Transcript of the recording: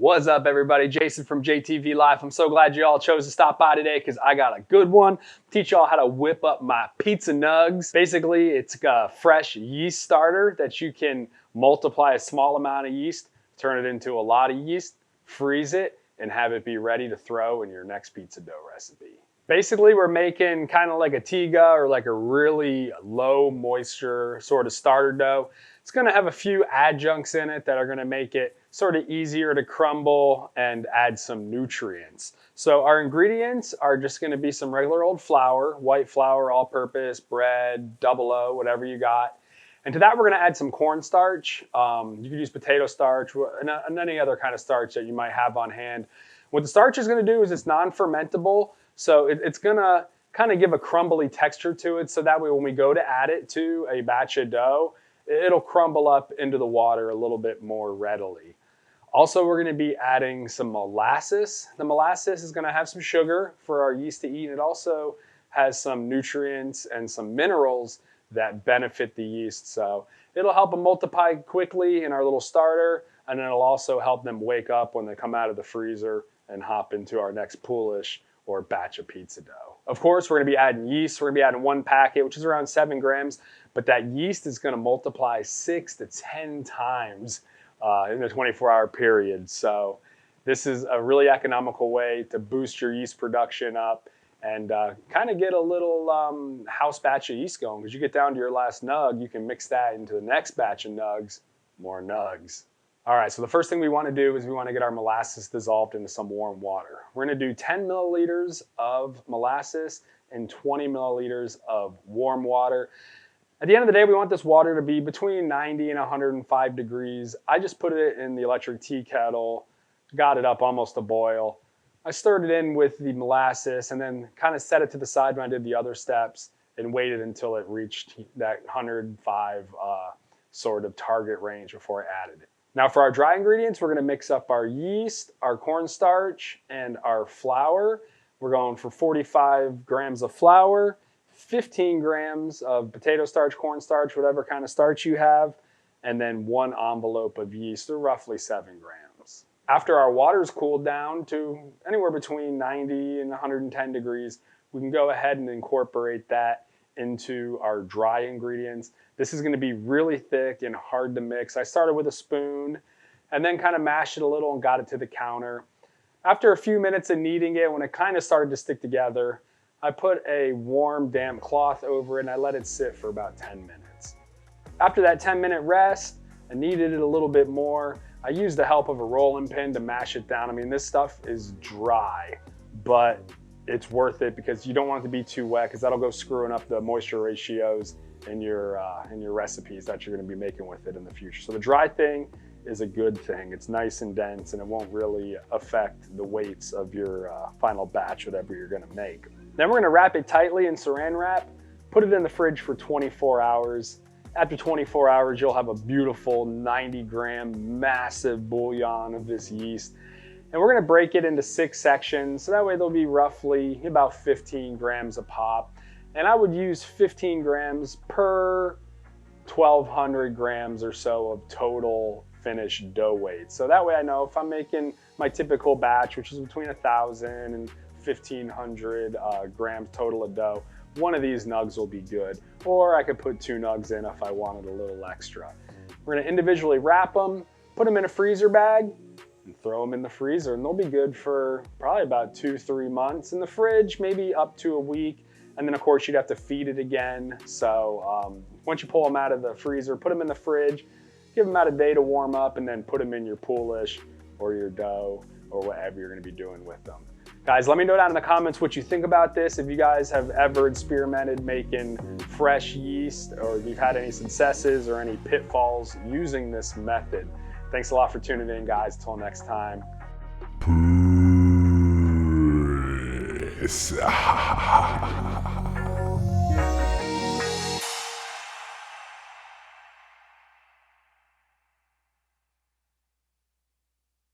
What's up, everybody? Jason from JTV Live. I'm so glad you all chose to stop by today because I got a good one. Teach y'all how to whip up my pizza nugs. Basically, it's a fresh yeast starter that you can multiply a small amount of yeast, turn it into a lot of yeast, freeze it, and have it be ready to throw in your next pizza dough recipe. Basically, we're making kind of like a tiga or like a really low moisture sort of starter dough. It's gonna have a few adjuncts in it that are gonna make it sort of easier to crumble and add some nutrients. So our ingredients are just gonna be some regular old flour, white flour, all-purpose, bread, double O, whatever you got. And to that, we're gonna add some cornstarch. You can use potato starch and any other kind of starch that you might have on hand. What the starch is gonna do is it's non-fermentable, so it's gonna kind of give a crumbly texture to it, so that way when we go to add it to a batch of dough, it'll crumble up into the water a little bit more readily. Also, we're gonna be adding some molasses. The molasses is gonna have some sugar for our yeast to eat, and it also has some nutrients and some minerals that benefit the yeast. So it'll help them multiply quickly in our little starter, and then it'll also help them wake up when they come out of the freezer and hop into our next poolish or batch of pizza dough. Of course, we're gonna be adding yeast. We're gonna be adding 1 packet, which is around 7 grams, but that yeast is gonna multiply 6 to 10 times in a 24-hour period. So this is a really economical way to boost your yeast production up and kind of get a little house batch of yeast going. Because you get down to your last nug, you can mix that into the next batch of nugs, more nugs. All right, so the first thing we want to do is we want to get our molasses dissolved into some warm water. We're going to do 10 milliliters of molasses and 20 milliliters of warm water. At the end of the day, we want this water to be between 90 and 105 degrees. I just put it in the electric tea kettle, got it up almost to boil. I stirred it in with the molasses and then kind of set it to the side when I did the other steps and waited until it reached that 105 sort of target range before I added it. Now for our dry ingredients, we're gonna mix up our yeast, our cornstarch, and our flour. We're going for 45 grams of flour, 15 grams of potato starch, cornstarch, whatever kind of starch you have, and then 1 envelope of yeast, or roughly 7 grams. After our water's cooled down to anywhere between 90 and 110 degrees, we can go ahead and incorporate that into our dry ingredients. This is gonna be really thick and hard to mix. I started with a spoon and then kind of mashed it a little and got it to the counter. After a few minutes of kneading it, when it kind of started to stick together, I put a warm, damp cloth over it and I let it sit for about 10 minutes. After that 10-minute rest, I kneaded it a little bit more. I used the help of a rolling pin to mash it down. I mean, this stuff is dry, but it's worth it because you don't want it to be too wet because that'll go screwing up the moisture ratios in your recipes that you're gonna be making with it in the future. So the dry thing is a good thing. It's nice and dense and it won't really affect the weights of your final batch, whatever you're gonna make. Then we're gonna wrap it tightly in saran wrap, put it in the fridge for 24 hours. After 24 hours, you'll have a beautiful 90-gram massive bouillon of this yeast. And we're gonna break it into 6 sections, so that way they'll be roughly about 15 grams a pop. And I would use 15 grams per 1,200 grams or so of total finished dough weight. So that way I know if I'm making my typical batch, which is between 1,000 and 1,500 grams total of dough, one of these nugs will be good. Or I could put 2 nugs in if I wanted a little extra. We're gonna individually wrap them, put them in a freezer bag, and throw them in the freezer, and they'll be good for probably about 2-3 months. In the fridge, maybe up to a week. And then of course you'd have to feed it again. So once you pull them out of the freezer, put them in the fridge, give them about a day to warm up, and then put them in your poolish or your dough or whatever you're gonna be doing with them. Guys, let me know down in the comments what you think about this. If you guys have ever experimented making fresh yeast, or if you've had any successes or any pitfalls using this method. Thanks a lot for tuning in, guys. Till next time. Peace.